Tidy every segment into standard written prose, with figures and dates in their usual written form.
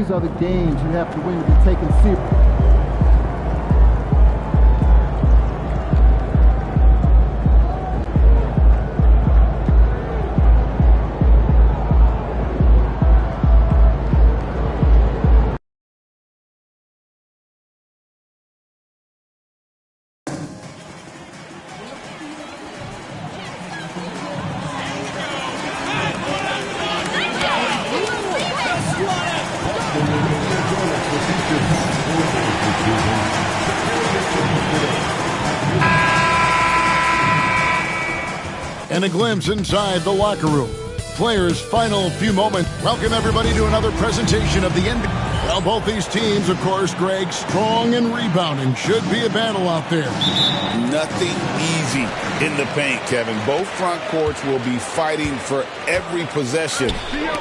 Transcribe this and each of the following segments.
These are the games you have to win to be taken seriously. And a glimpse inside the locker room. Players' final few moments. Welcome everybody to another presentation of the NBA. Well, both these teams, of course, Greg, strong and rebounding. Should be a battle out there. Nothing easy in the paint, Kevin. Both front courts will be fighting for every possession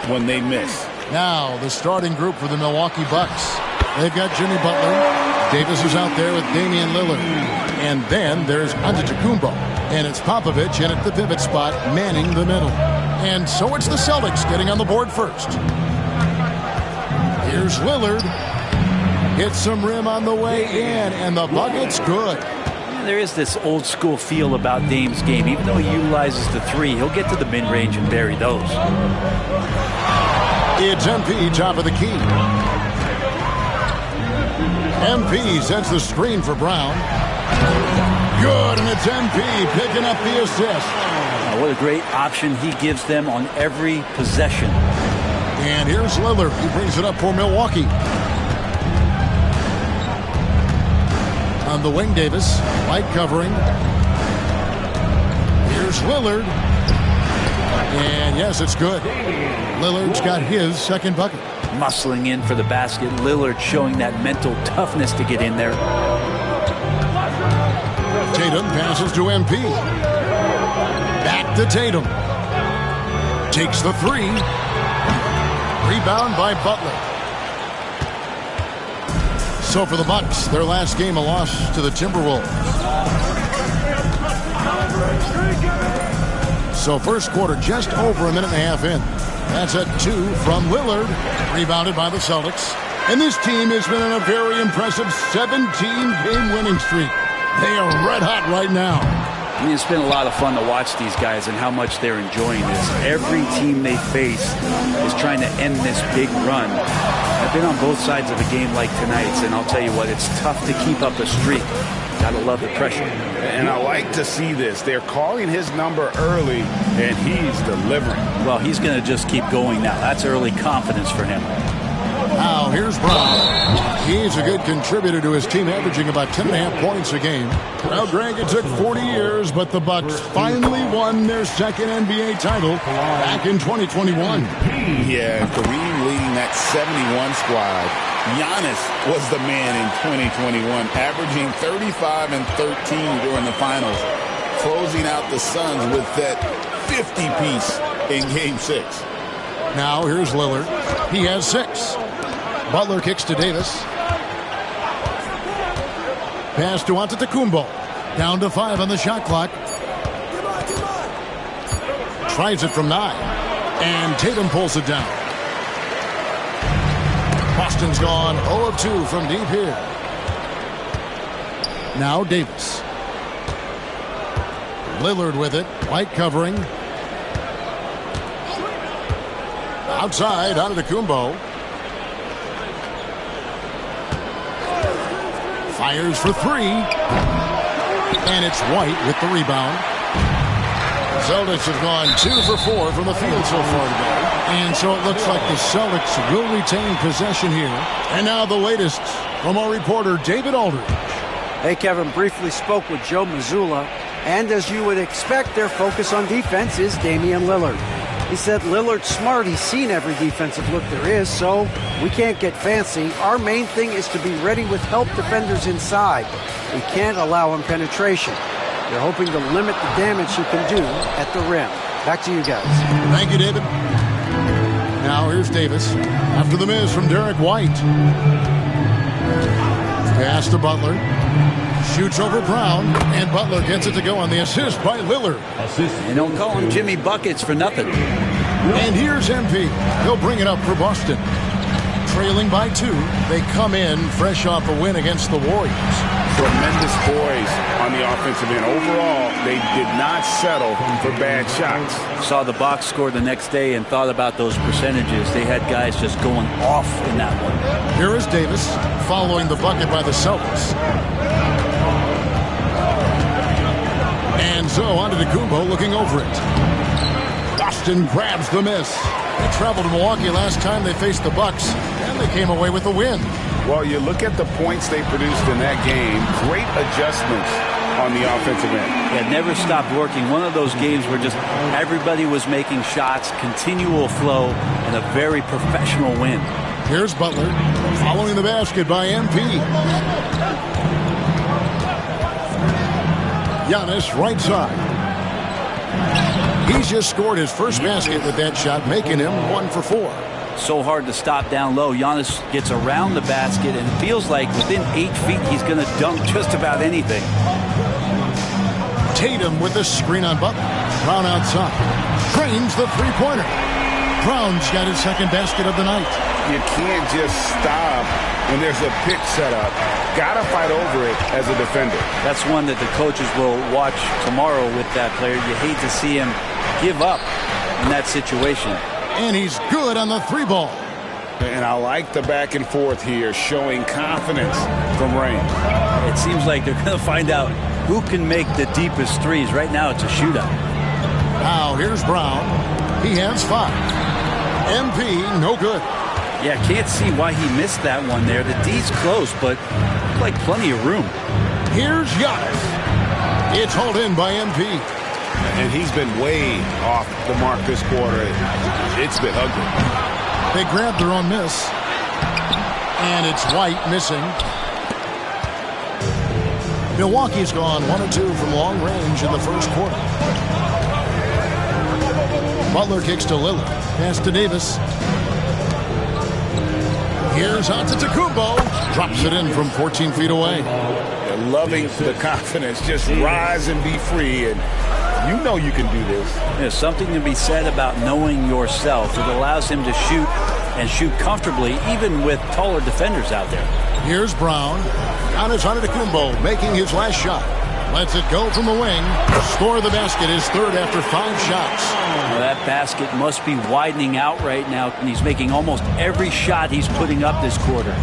when they miss. Now, the starting group for the Milwaukee Bucks. They've got Jimmy Butler. Davis is out there with Damian Lillard. And then there's Antetokounmpo. And it's Popovich in at the pivot spot, manning the middle. And so it's the Celtics getting on the board first. Here's Lillard. Hits some rim on the way in, and the bucket's good. There is this old school feel about Dame's game. Even though he utilizes the three, he'll get to the mid-range and bury those. It's MP, top of the key. MP sets the screen for Brown. Good, and it's MP picking up the assist. What a great option he gives them on every possession. And here's Lillard. He brings it up for Milwaukee. On the wing, Davis. Light covering. Here's Lillard. And yes, it's good. Lillard's got his second bucket. Muscling in for the basket. Lillard showing that mental toughness to get in there. Tatum passes to MP. Back to Tatum. Takes the three. Rebound by Butler. So for the Bucks, their last game, a loss to the Timberwolves. So first quarter, just over a minute and a half in. That's a 2 from Lillard. Rebounded by the Celtics. And this team has been on a very impressive 17-game winning streak. They are red hot right now. I mean, it's been a lot of fun to watch these guys and how much they're enjoying this. Every team they face is trying to end this big run. I've been on both sides of a game like tonight's, and I'll tell you what, it's tough to keep up a streak. Gotta love the pressure. And I like to see this. They're calling his number early, and he's delivering. Well, he's going to just keep going now. That's early confidence for him. Now, here's Brown. He's a good contributor to his team, averaging about 10.5 points a game. Well, Greg, it took 40 years, but the Bucks finally won their second NBA title back in 2021. Yeah, Kareem leading that 71 squad. Giannis was the man in 2021, averaging 35 and 13 during the finals, closing out the Suns with that 50-piece in Game 6. Now, here's Lillard. He has 6. Butler kicks to Davis. Pass to Antetokounmpo. Down to 5 on the shot clock. Tries it from 9. And Tatum pulls it down. Boston's gone 0 of 2 from deep here. Now Davis. Lillard with it. White covering. Outside, Antetokounmpo. Fires for 3. And it's White with the rebound. Celtics have gone 2 for 4 from the field so far today. And so it looks like the Celtics will retain possession here. And now the latest from our reporter, David Aldridge. Hey, Kevin, briefly spoke with Joe Mazzulla. And as you would expect, their focus on defense is Damian Lillard. He said Lillard's smart. He's seen every defensive look there is, so we can't get fancy. Our main thing is to be ready with help defenders inside. We can't allow him penetration. They're hoping to limit the damage he can do at the rim. Back to you guys. Thank you, David. Now here's Davis. After the miss from Derek White. Pass to Butler. Shoots over Brown, and Butler gets it to go on the assist by Lillard. And don't call him Jimmy Buckets for nothing. And here's MP. He'll bring it up for Boston. trailing by 2. They come in fresh off a win against the Warriors. Tremendous poise on the offensive end. Overall, they did not settle for bad shots. Saw the box score the next day and thought about those percentages. They had guys just going off in that one. Here is Davis following the bucket by the Celtics. And so on to Kumbo looking over it. Boston grabs the miss. They traveled to Milwaukee last time they faced the Bucks, and they came away with a win. Well, you look at the points they produced in that game. Great adjustments on the offensive end. Yeah, never stopped working. One of those games where just everybody was making shots, continual flow, and a very professional win. Here's Butler following the basket by MP. Giannis right side. He's just scored his first basket with that shot, making him 1 for 4. So hard to stop down low. Giannis gets around the basket and feels like within 8 feet he's going to dunk just about anything. Tatum with the screen on Butler. Brown outside. Drains the three-pointer. Brown's got his second basket of the night. You can't just stop when there's a pick set up. Got to fight over it as a defender. That's one that the coaches will watch tomorrow with that player. You hate to see him give up in that situation. And he's good on the 3-ball. And I like the back and forth here, showing confidence from Rain. It seems like they're going to find out who can make the deepest threes. Right now it's a shootout. Now here's Brown. He has 5. MP, no good. Yeah, can't see why he missed that one there. The D's close, but like plenty of room. Here's Giannis. It's hauled in by MP. And he's been way off the mark this quarter. It's been ugly. They grabbed their own miss. And it's White missing. Milwaukee's gone 1 of 2 from long range in the first quarter. Butler kicks to Lillard. Pass to Davis. Here's Antetokounmpo. Drops it in from 14 feet away. They're loving the confidence. Just rise and be free. And you know you can do this. There's something to be said about knowing yourself. It allows him to shoot and shoot comfortably, even with taller defenders out there. Here's Brown. Giannis Antetokounmpo making his last shot. Lets it go from the wing. Score the basket, his third after 5 shots. Well, that basket must be widening out right now, and he's making almost every shot he's putting up this quarter.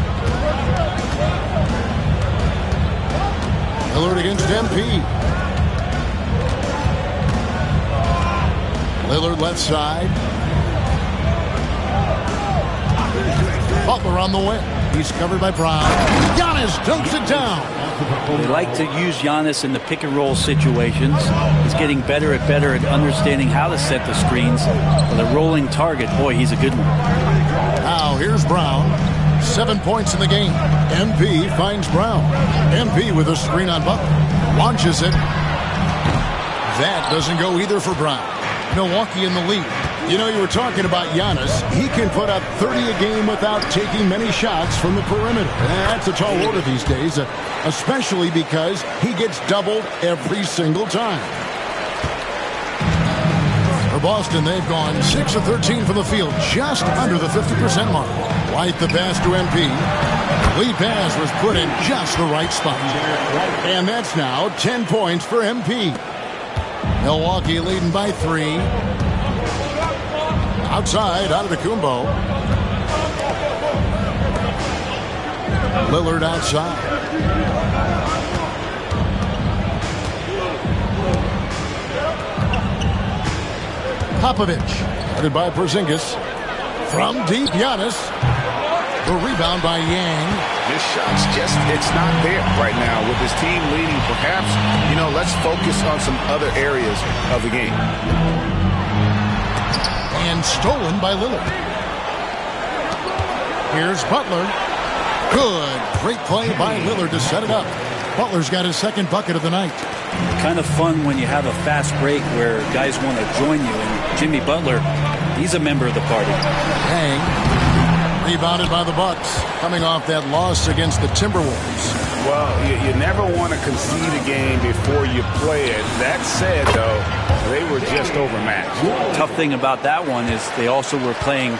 Lillard against MP. Lillard left side. Butler on the wing. He's covered by Brown. Giannis dunks it down. They like to use Giannis in the pick and roll situations. He's getting better at understanding how to set the screens. With a rolling target, boy, he's a good one. Now here's Brown. 7 points in the game. MP finds Brown. MP with a screen on Butler. Launches it. That doesn't go either for Brown. Milwaukee in the lead. You know, you were talking about Giannis. He can put up 30 a game without taking many shots from the perimeter. That's a tall order these days, especially because he gets doubled every single time. For Boston, they've gone 6 of 13 from the field, just under the 50% mark. White the pass to MP. Lead pass was put in just the right spot. And that's now 10 points for MP. Milwaukee leading by 3. Outside, Antetokounmpo. Lillard outside. Popovich, guarded by Porzingis. From deep, Giannis. The rebound by Yang. This shot's just, it's not there right now with his team leading. Perhaps, let's focus on some other areas of the game. And stolen by Lillard. Here's Butler. Good. Great play by Lillard to set it up. Butler's got his second bucket of the night. Kind of fun when you have a fast break where guys want to join you. And Jimmy Butler, he's a member of the party. Hang. Rebounded by the Bucks, coming off that loss against the Timberwolves. Well, you never want to concede a game before you play it. That said, though, they were just overmatched. Tough thing about that one is they also were playing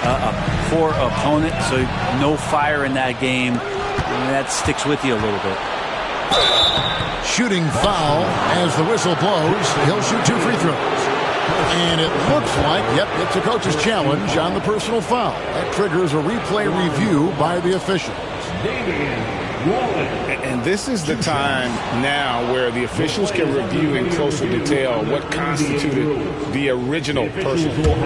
a poor opponent, so no fire in that game. That sticks with you a little bit. Shooting foul as the whistle blows. He'll shoot 2 free throws. And it looks like, yep, it's a coach's challenge on the personal foul. That triggers a replay review by the officials. And this is the time now where the officials can review in closer detail what constituted the original personal foul.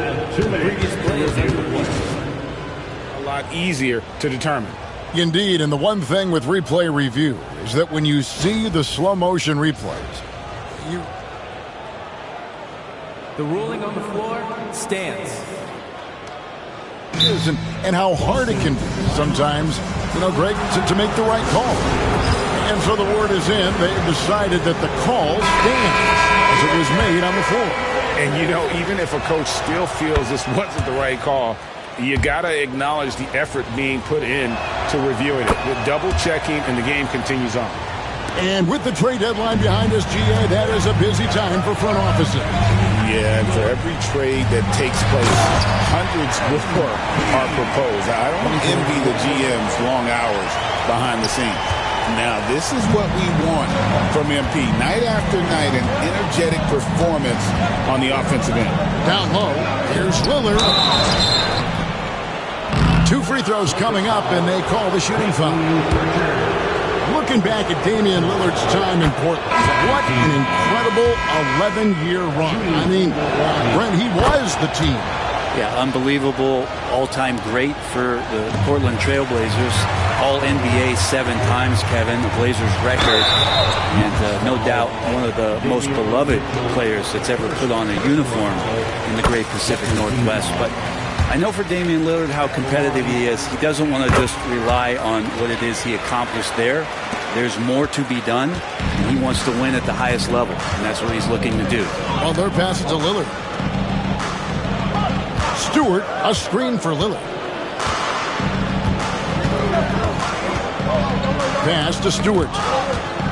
A lot easier to determine. Indeed, and the one thing with replay review is that when you see the slow motion replays, The ruling on the floor stands. And how hard it can be sometimes, Greg, to make the right call. And so the word is in. They've decided that the call stands as it was made on the floor. And, even if a coach still feels this wasn't the right call, you got to acknowledge the effort being put in to reviewing it. With double-checking, and the game continues on. And with the trade deadline behind us, GA, that is a busy time for front offices. Yeah, and for every trade that takes place, hundreds more are proposed. I don't envy the GM's long hours behind the scenes. Now, this is what we want from MP. Night after night, an energetic performance on the offensive end. Down low, here's Lillard. 2 free throws coming up, and they call the shooting foul. Looking back at Damian Lillard's time in Portland, what an incredible 11-year run. I mean, Brent, he was the team. Yeah, unbelievable, all-time great for the Portland Trailblazers. All-NBA 7 times, Kevin, the Blazers record. And no doubt one of the most beloved players that's ever put on a uniform in the great Pacific Northwest. But I know for Damian Lillard how competitive he is. He doesn't want to just rely on what it is he accomplished there. There's more to be done, and he wants to win at the highest level, and that's what he's looking to do. Well, their pass to Lillard. Stewart, a screen for Lillard. Pass to Stewart.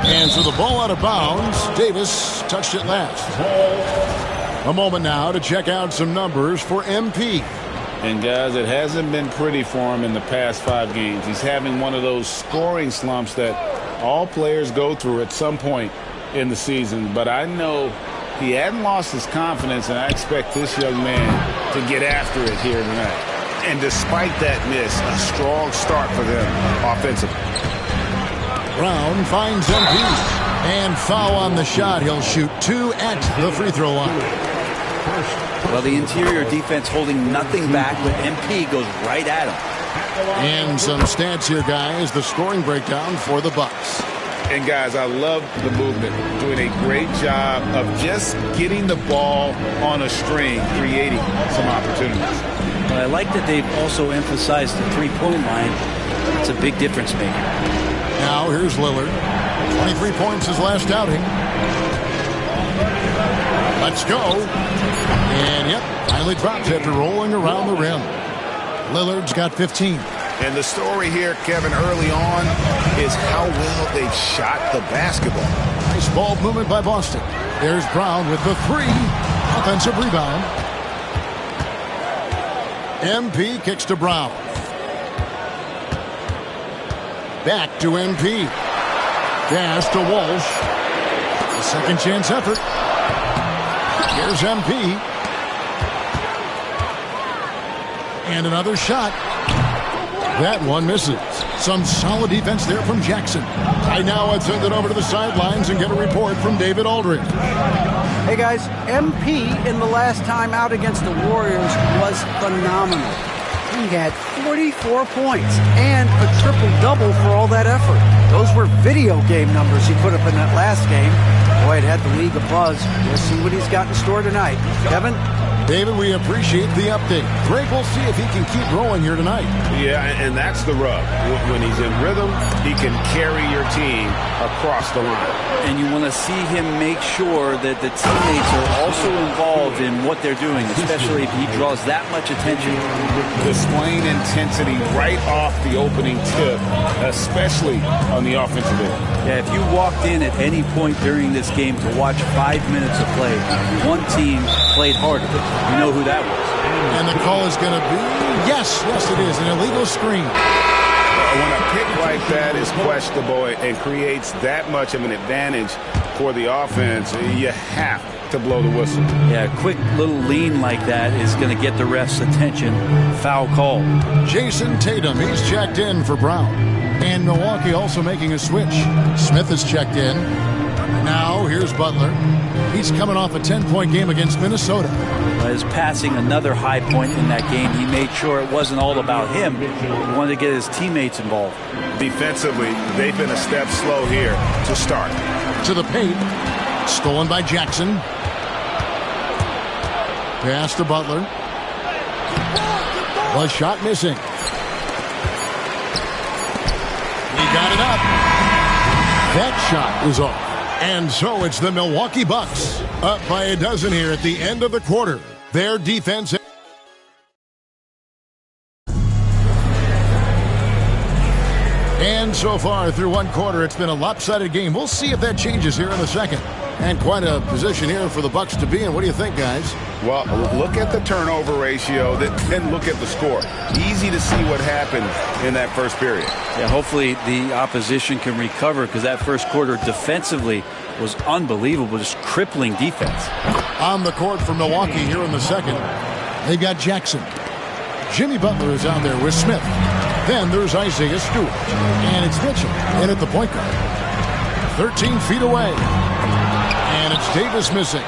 And so the ball out of bounds. Davis touched it last. A moment now to check out some numbers for MP. And, guys, it hasn't been pretty for him in the past 5 games. He's having one of those scoring slumps that all players go through at some point in the season. But I know he hadn't lost his confidence, and I expect this young man to get after it here tonight. And despite that miss, a strong start for them offensively. Brown finds MP. And foul on the shot. He'll shoot 2 at the free throw line. Well, the interior defense holding nothing back, but MP goes right at him. And some stats here, guys. The scoring breakdown for the Bucks. And, guys, I love the movement. Doing a great job of just getting the ball on a string, creating some opportunities. But I like that they've also emphasized the three-point line. It's a big difference maker. Now here's Lillard. 23 points his last outing. Let's go. And, yep, finally drops after rolling around the rim. Lillard's got 15. And the story here, Kevin, early on is how well they've shot the basketball. Nice ball movement by Boston. There's Brown with the 3. Offensive rebound. MP kicks to Brown. Back to MP. Pass to Walsh. A second chance effort. Here's MP. And another shot. That one misses. Some solid defense there from Jackson. I now would send it over to the sidelines and get a report from David Aldridge. Hey guys, MP in the last time out against the Warriors was phenomenal. He had 44 points and a triple-double for all that effort. Those were video game numbers he put up in that last game. Boy, it had the league abuzz. We'll see what he's got in store tonight. Kevin? David, we appreciate the update. Greg, we'll see if he can keep growing here tonight. Yeah, and that's the rub. When he's in rhythm, he can carry your team across the line. And you want to see him make sure that the teammates are also involved in what they're doing, especially if he draws that much attention. Displaying intensity right off the opening tip, especially on the offensive end. Yeah, if you walked in at any point during this game to watch 5 minutes of play, one team played harder. You know who that was. And the call is going to be, yes, it is, an illegal screen. When a pick like that is questionable and creates that much of an advantage for the offense, you have to blow the whistle. Yeah, a quick little lean like that is going to get the ref's attention. Foul call. Jason Tatum, he's checked in for Brown. And Milwaukee also making a switch. Smith is checked in. Now here's Butler. He's coming off a 10-point game against Minnesota. His passing, another high point in that game. He made sure it wasn't all about him. He wanted to get his teammates involved. Defensively, they've been a step slow here to start. To the paint. Stolen by Jackson. Pass to Butler. The shot missing. He got it up. That shot was off. And so it's the Milwaukee Bucks up by a dozen here at the end of the quarter. Their defense. And so far through one quarter, it's been a lopsided game. We'll see if that changes here in the second. And quite a position here for the Bucks to be in. What do you think, guys? Well, look at the turnover ratio, then look at the score. Easy to see what happened in that first period. Yeah, hopefully the opposition can recover, because that first quarter defensively was unbelievable, just crippling defense. On the court for Milwaukee here in the second, they've got Jackson. Jimmy Butler is out there with Smith. Then there's Isaiah Stewart. And it's Mitchell in at the point guard. 13 feet away. And it's Davis missing.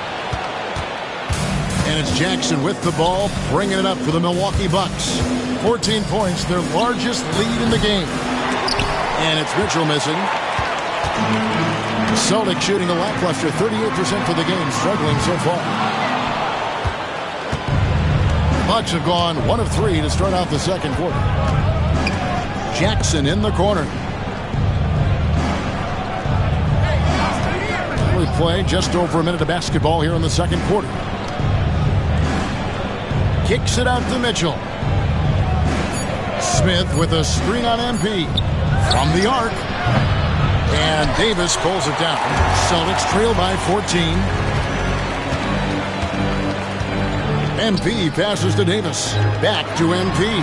And it's Jackson with the ball, bringing it up for the Milwaukee Bucks. 14 points, their largest lead in the game. And it's Mitchell missing. Celtics shooting a lackluster 38% for the game, struggling so far. Bucks have gone 1 of 3 to start out the second quarter. Jackson in the corner. We play just over a minute of basketball here in the second quarter. Kicks it out to Mitchell. Smith with a screen on MP. From the arc. And Davis pulls it down. Celtics trail by 14. MP passes to Davis. Back to MP.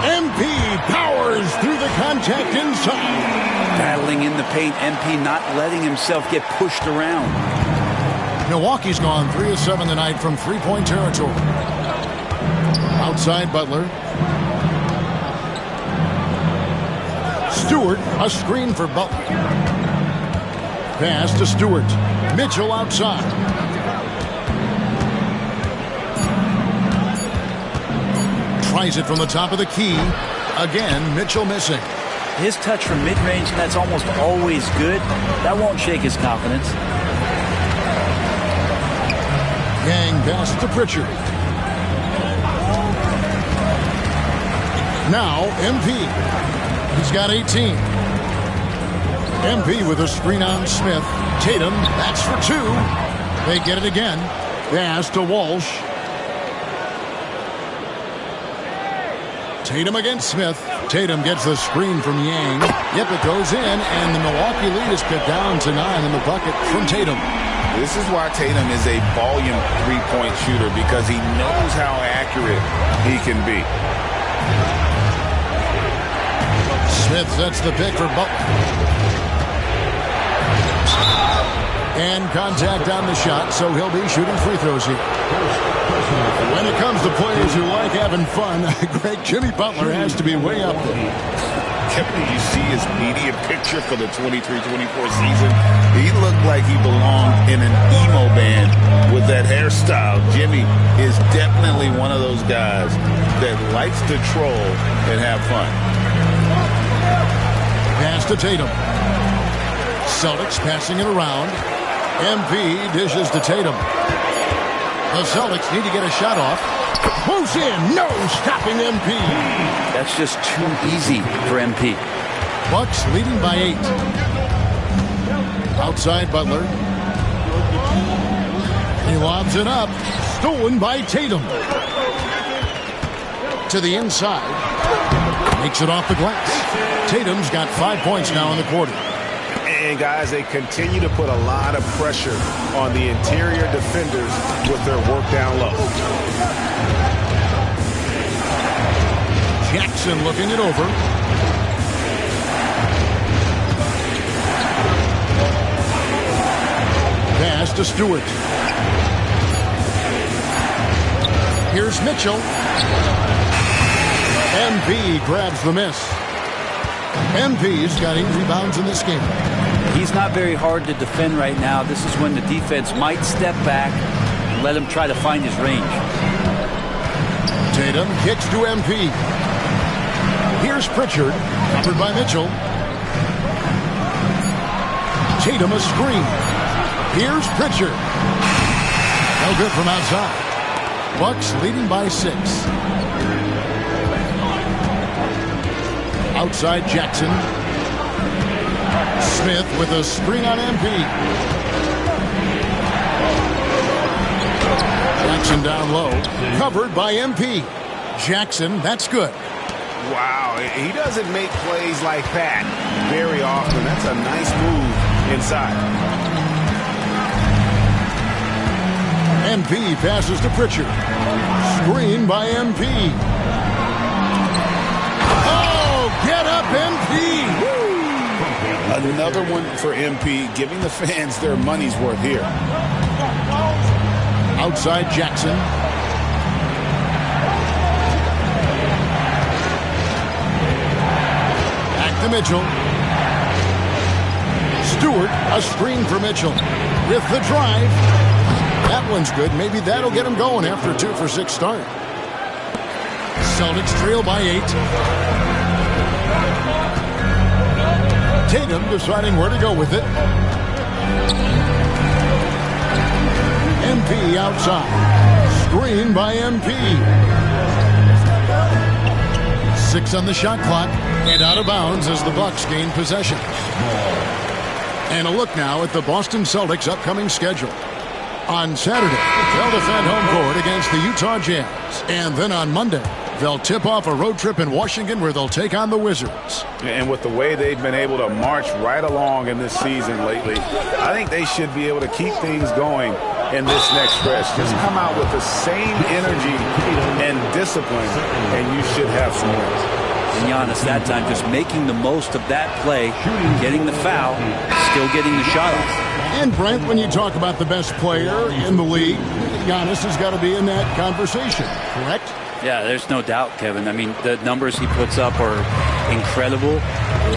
MP powers through the contact inside. Battling in the paint, MP not letting himself get pushed around. Milwaukee's gone 3 of 7 tonight from three-point territory. Outside Butler. Stewart, a screen for Butler. Pass to Stewart. Mitchell outside. Tries it from the top of the key. Again, Mitchell missing. His touch from mid-range, that's almost always good. That won't shake his confidence. Yang pass to Pritchard. Now, MP. He's got 18. MP with a screen on Smith. Tatum, that's for 2. They get it again. Pass to Walsh. Tatum against Smith. Tatum gets the screen from Yang. Yep, it goes in, and the Milwaukee lead is cut down to 9 in the bucket from Tatum. This is why Tatum is a volume three-point shooter, because he knows how accurate he can be. Smith sets the pick for Butler. And contact on the shot, so he'll be shooting free throws here. When it comes to players who like having fun, great Jimmy Butler has to be way up there. You see his media picture for the 23-24 season. He looked like he belonged in an emo band with that hairstyle. Jimmy is definitely one of those guys that likes to troll and have fun. Pass to Tatum. Celtics passing it around. MP dishes to Tatum. The Celtics need to get a shot off. Moves in. No stopping MP. That's just too easy for MP. Bucks leading by 8. Outside Butler. He lobs it up. Stolen by Tatum. To the inside. Makes it off the glass. Tatum's got 5 points now in the quarter. And, guys, they continue to put a lot of pressure on the interior defenders with their work down low. Jackson looking it over. Pass to Stewart. Here's Mitchell. MP grabs the miss. MP's got 8 rebounds in this game. He's not very hard to defend right now. This is when the defense might step back and let him try to find his range. Tatum kicks to MP. Here's Pritchard, covered by Mitchell. Tatum a screen. Here's Pritchard. No good from outside. Bucks leading by 6. Outside Jackson. Smith with a screen on MP. Jackson down low. Covered by MP. Jackson, that's good. Wow, he doesn't make plays like that very often. That's a nice move inside. MP passes to Pritchard. Screen by MP. Oh, get up, MP! Woo! Another one for MP, giving the fans their money's worth here. Outside Jackson. Back to Mitchell. Stewart, a screen for Mitchell. With the drive. That one's good. Maybe that'll get him going after a 2-for-6 start. Celtics trail by 8. Tatum deciding where to go with it. MP outside. Screen by MP. 6 on the shot clock. And out of bounds as the Bucks gain possession. And a look now at the Boston Celtics' upcoming schedule. On Saturday, they'll defend home court against the Utah Jazz. And then on Monday, they'll tip off a road trip in Washington where they'll take on the Wizards. And with the way they've been able to march right along in this season lately, I think they should be able to keep things going in this next stretch. Just come out with the same energy and discipline, and you should have some wins. And Giannis that time just making the most of that play, getting the foul, still getting the shot off. And Brent, when you talk about the best player in the league, Giannis has got to be in that conversation, correct? Yeah, there's no doubt, Kevin. I mean, the numbers he puts up are incredible.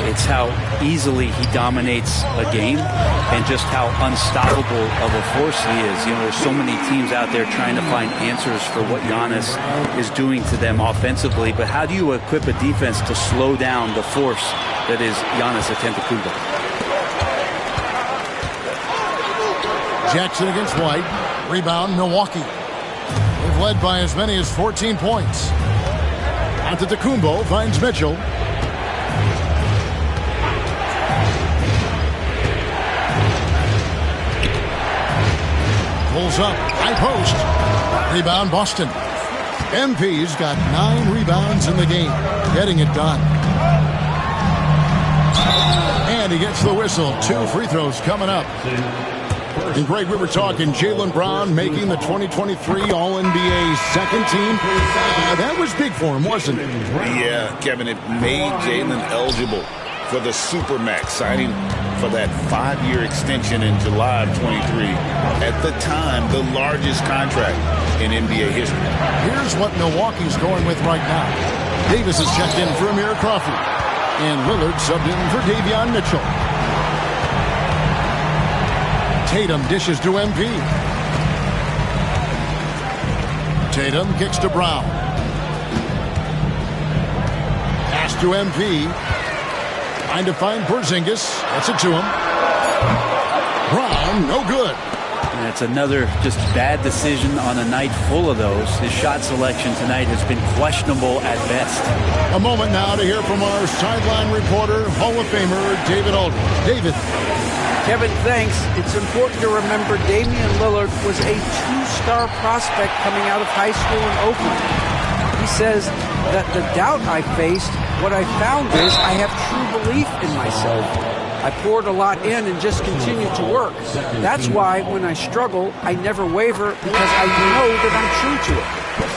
It's how easily he dominates a game and just how unstoppable of a force he is. You know, there's so many teams out there trying to find answers for what Giannis is doing to them offensively. But how do you equip a defense to slow down the force that is Giannis Antetokounmpo? Jackson against White. Rebound, Milwaukee. They've led by as many as 14 points. Antetokounmpo finds Mitchell. Pulls up, high post. Rebound, Boston. MP's got 9 rebounds in the game, getting it done. And he gets the whistle. 2 free throws coming up. And Greg, we were talking Jaylen Brown making the 2023 All-NBA second team. That was big for him, wasn't it? Yeah, Kevin, it made Jaylen eligible for the Supermax, signing for that 5-year extension in July of 23. At the time, the largest contract in NBA history. Here's what Milwaukee's going with right now. Davis has checked in for Amir Crawford. And Lillard subbed in for Davion Mitchell. Tatum dishes to MP. Tatum kicks to Brown. Pass to MP. Trying to find Porzingis. Gets it to him. Brown, no good. And it's another just bad decision on a night full of those. His shot selection tonight has been questionable at best. A moment now to hear from our sideline reporter, Hall of Famer David Aldridge. David. Kevin, thanks. It's important to remember Damian Lillard was a 2-star prospect coming out of high school in Oakland. He says that the doubt I faced, what I found is I have true belief in myself. I poured a lot in and just continued to work. That's why when I struggle, I never waver because I know that I'm true to it.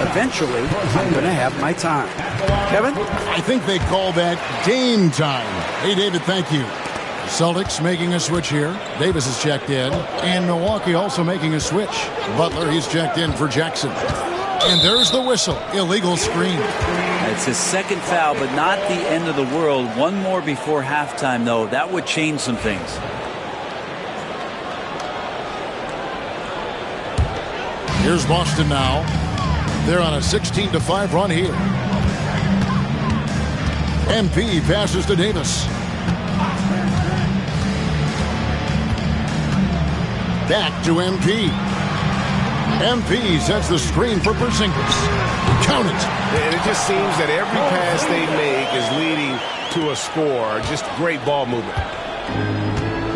Eventually, I'm going to have my time. Kevin? I think they call that game time. Hey, David, thank you. Celtics making a switch here. Davis is checked in. And Milwaukee also making a switch. Butler, he's checked in for Jackson. And there's the whistle. Illegal screen. It's his second foul, but not the end of the world. One more before halftime, though. That would change some things. Here's Boston now. They're on a 16-5 run here. MP passes to Davis. Back to MP. MP sets the screen for Porzingis. Count it. And it just seems that every pass they make is leading to a score. Just great ball movement.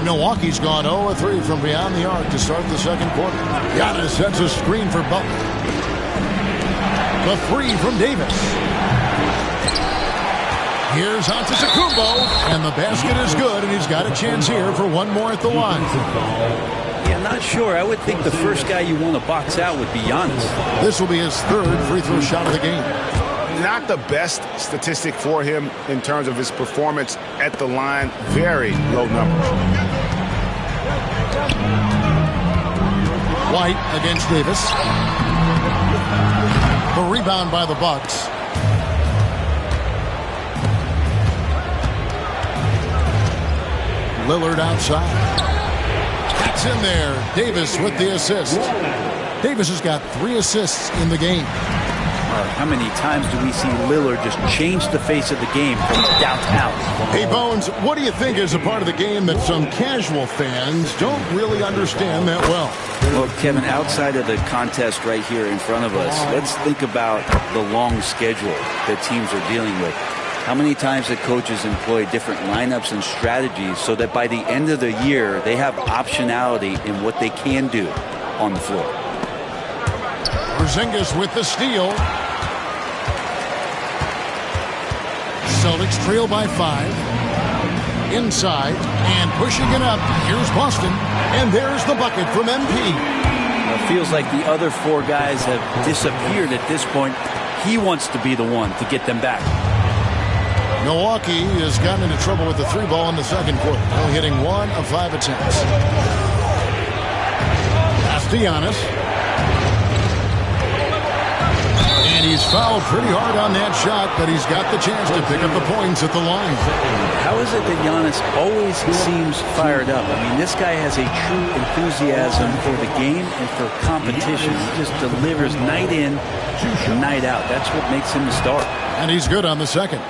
Milwaukee's gone 0-3 from beyond the arc to start the second quarter. Giannis sets a screen for Butler. The three from Davis. Here's Antetokounmpo, and the basket is good, and he's got a chance here for one more at the line. Yeah, not sure. I would think the first guy you want to box out would be Giannis. This will be his third free throw shot of the game. Not the best statistic for him in terms of his performance at the line. Very low numbers. White against Davis. The rebound by the Bucks. Lillard outside. That's in there. Davis with the assist. Davis has got 3 assists in the game. How many times do we see Lillard just change the face of the game from downtown? Hey, Bones, what do you think is a part of the game that some casual fans don't really understand that well? Well, Kevin, outside of the contest right here in front of us, let's think about the long schedule that teams are dealing with. How many times the coaches employ different lineups and strategies so that by the end of the year, they have optionality in what they can do on the floor. Porzingis with the steal. Celtics trail by 5. Inside and pushing it up. Here's Boston. And there's the bucket from MP. It feels like the other 4 guys have disappeared at this point. He wants to be the one to get them back. Milwaukee has gotten into trouble with the 3 ball in the second quarter. Only hitting 1 of 5 attempts. Pass to Giannis. And he's fouled pretty hard on that shot, but he's got the chance to pick up the points at the line. How is it that Giannis always seems fired up? I mean, this guy has a true enthusiasm for the game and for competition. He just delivers night in, night out. That's what makes him the star. And he's good on the second.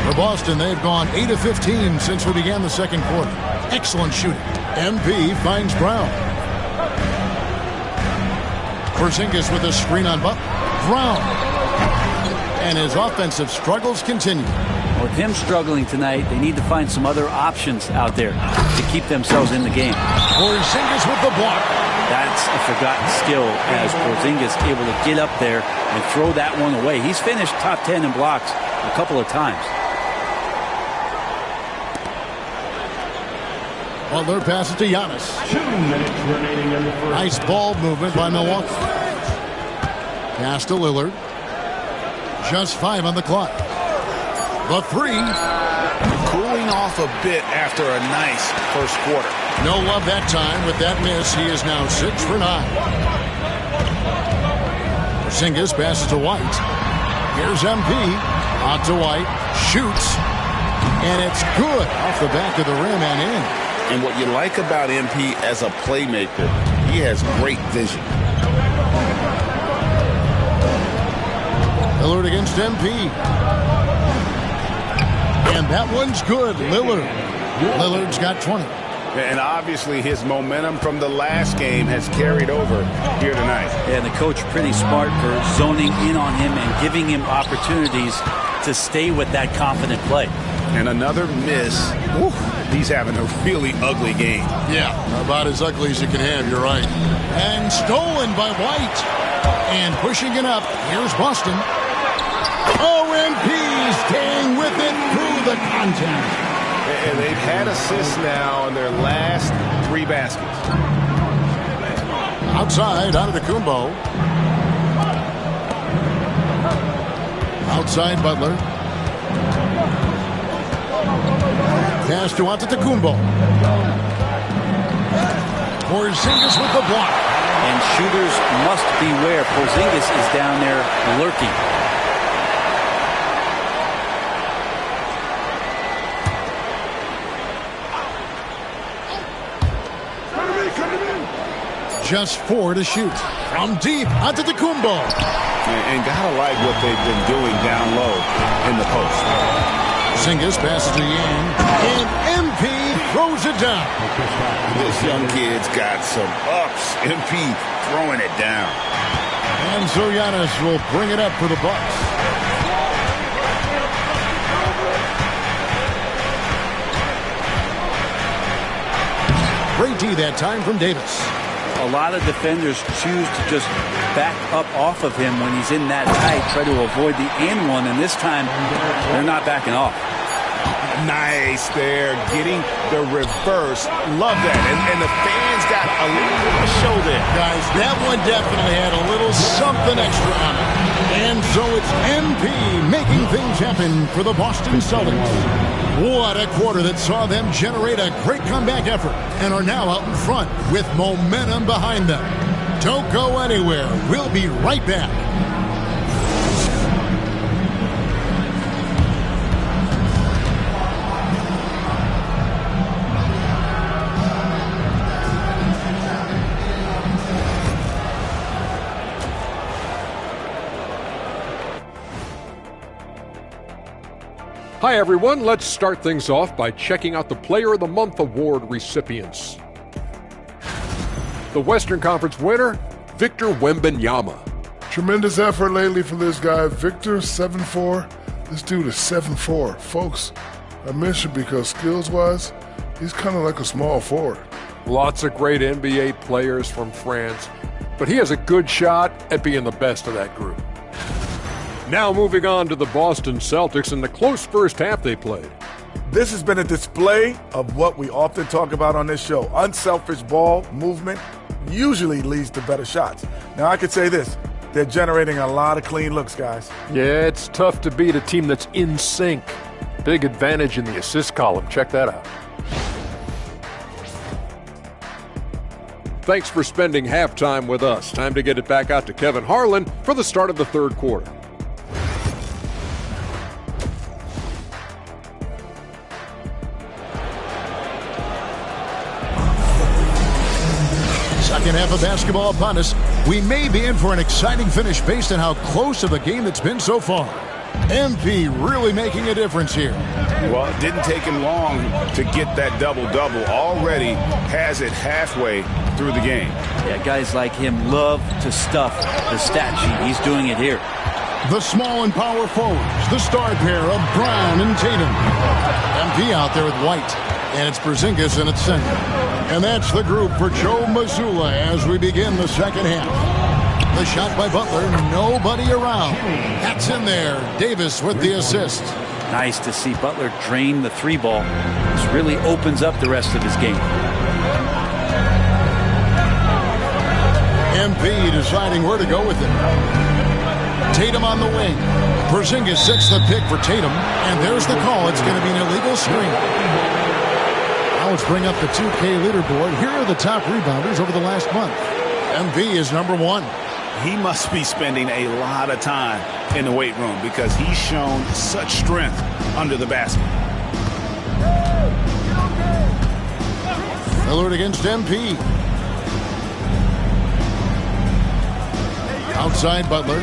For Boston, they've gone 8 of 15 since we began the second quarter. Excellent shooting. MP finds Brown. Porzingis with a screen on Butler. Brown. And his offensive struggles continue. With him struggling tonight, they need to find some other options out there to keep themselves in the game. Porzingis with the block. That's a forgotten skill as Porzingis able to get up there and throw that one away. He's finished top 10 in blocks a couple of times. Butler passes to Giannis. 2 minutes remaining in the first. Nice ball movement by Milwaukee. Pass to Lillard. Just 5 on the clock. The 3. Cooling off a bit after a nice first quarter. No love that time with that miss. He is now 6 for 9. Porzingis passes to White. Here's MP. On to White. Shoots. And it's good off the back of the rim and in. And what you like about MP as a playmaker, he has great vision. Lillard against MP. And that one's good. Lillard's got 20. And obviously his momentum from the last game has carried over here tonight. And the coach pretty smart for zoning in on him and giving him opportunities to stay with that confident play. And another miss. Woo, he's having a really ugly game. Yeah, about as ugly as you can have, you're right. And stolen by White. And pushing it up, here's Boston. OMP staying with it through the contest. And they've had assists now in their last 3 baskets. Outside, Antetokounmpo. Outside, Butler. Pass to Antetokounmpo. Porzingis with the block. And shooters must beware. Porzingis is down there lurking. Just 4 to shoot. From deep, Antetokounmpo. And gotta like what they've been doing down low in the post. Porzingis passes to Yang. And MP throws it down. This young kid's got some ups. MP throwing it down. And so Giannis will bring it up for the Bucks. Great D that time from Davis. A lot of defenders choose to just back up off of him when he's in that tight, try to avoid the and one, and this time they're not backing off. Nice there, getting the reverse. Love that. And the fans got a little bit of a show there. Guys, that one definitely had a little something extra on it. And so it's MP making things happen for the Boston Celtics. What a quarter that saw them generate a great comeback effort and are now out in front with momentum behind them. Don't go anywhere. We'll be right back. Hi everyone, let's start things off by checking out the Player of the Month award recipients. The Western Conference winner, Victor Wembanyama. Tremendous effort lately for this guy, Victor, 7'4". This dude is 7'4". Folks, I mentioned because skills-wise, he's kind of like a small forward. Lots of great NBA players from France, but he has a good shot at being the best of that group. Now moving on to the Boston Celtics and the close first half they played. This has been a display of what we often talk about on this show. Unselfish ball movement usually leads to better shots. Now, I could say this. They're generating a lot of clean looks, guys. Yeah, it's tough to beat a team that's in sync. Big advantage in the assist column. Check that out. Thanks for spending halftime with us. Time to get it back out to Kevin Harlan for the start of the third quarter. Second half of basketball upon us. We may be in for an exciting finish based on how close of a game it's been so far. MP really making a difference here. Well, it didn't take him long to get that double-double. Already has it halfway through the game. Yeah, guys like him love to stuff the stat sheet. He's doing it here. The small and power forwards, the star pair of Brown and Tatum. MP out there with White, and it's Porzingis in its center. And that's the group for Joe Mazzulla as we begin the second half. The shot by Butler, nobody around. That's in there. Davis with the assist. Nice to see Butler drain the three ball. This really opens up the rest of his game. MP deciding where to go with it. Tatum on the wing. Porzingis sets the pick for Tatum, and there's the call. It's going to be an illegal screen. Now let's bring up the 2K leaderboard. Here are the top rebounders over the last month. MV is number 1. He must be spending a lot of time in the weight room because he's shown such strength under the basket. Lillard against MP. Outside Butler.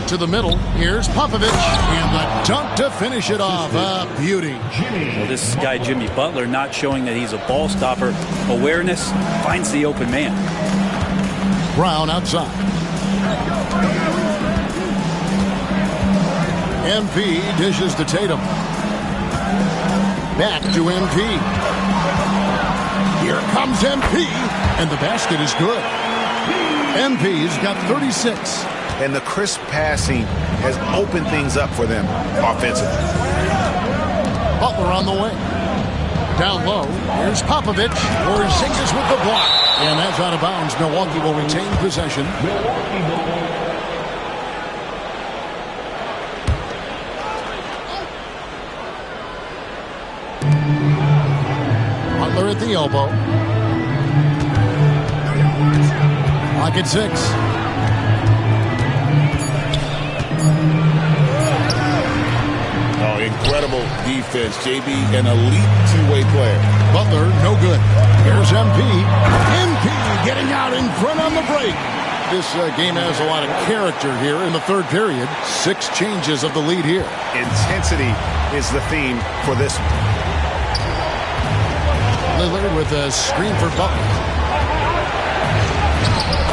To the middle. Here's Popovich. And the dunk to finish it off. A beauty. Well, this guy, Jimmy Butler, not showing that he's a ball stopper. Awareness, finds the open man. Brown outside. MP dishes to Tatum. Back to MP. Here comes MP. And the basket is good. MP's got 36. And the crisp passing has opened things up for them offensively. Butler on the way. Down low, here's Popovich. Porzingis with the block. And that's out of bounds. Milwaukee will retain possession. Butler at the elbow. Clock at 6. Oh, incredible defense. JB, an elite two-way player. Butler, no good. Here's MP. MP getting out in front on the break. This game has a lot of character here in the third period. 6 changes of the lead here. Intensity is the theme for this one. Lillard with a screen for Butler.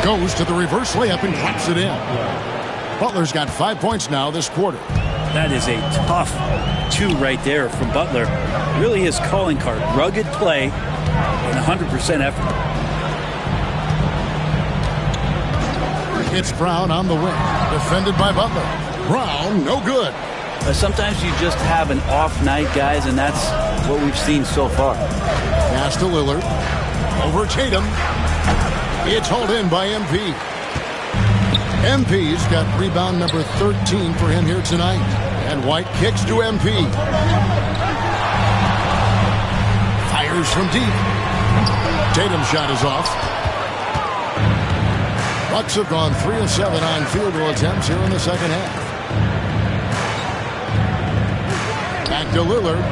Goes to the reverse layup and claps it in. Butler's got 5 points now this quarter. That is a tough 2 right there from Butler. Really his calling card. Rugged play and 100% effort. It's Brown on the wing. Defended by Butler. Brown, no good. Sometimes you just have an off night, guys, and that's what we've seen so far. Pass to Lillard. Over Tatum. It's hauled in by MP. MP's got rebound number 13 for him here tonight. And White kicks to MP. Fires from deep. Tatum's shot is off. Bucks have gone 3 of 7 on field goal attempts here in the second half. Back to Lillard.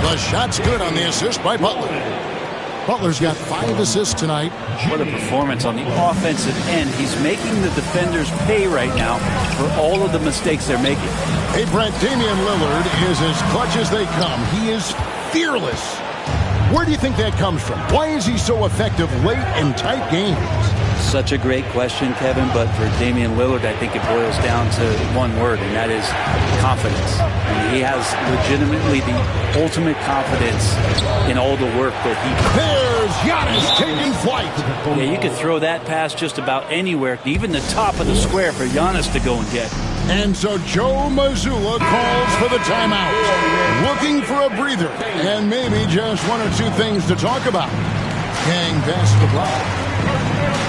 The shot's good on the assist by Butler. Butler's got 5 assists tonight. What a performance on the offensive end. He's making the defenders pay right now for all of the mistakes they're making. Hey, Brent, Damian Lillard is as clutch as they come. He is fearless. Where do you think that comes from? Why is he so effective late in tight games? Such a great question, Kevin, but for Damian Lillard, I think it boils down to one word, and that is confidence. And he has legitimately the ultimate confidence in all the work that he does. There's Giannis taking flight. Yeah, you could throw that pass just about anywhere, even the top of the square for Giannis to go and get. And so Joe Mazzulla calls for the timeout. Looking for a breather and maybe just 1 or 2 things to talk about. Gang past the block.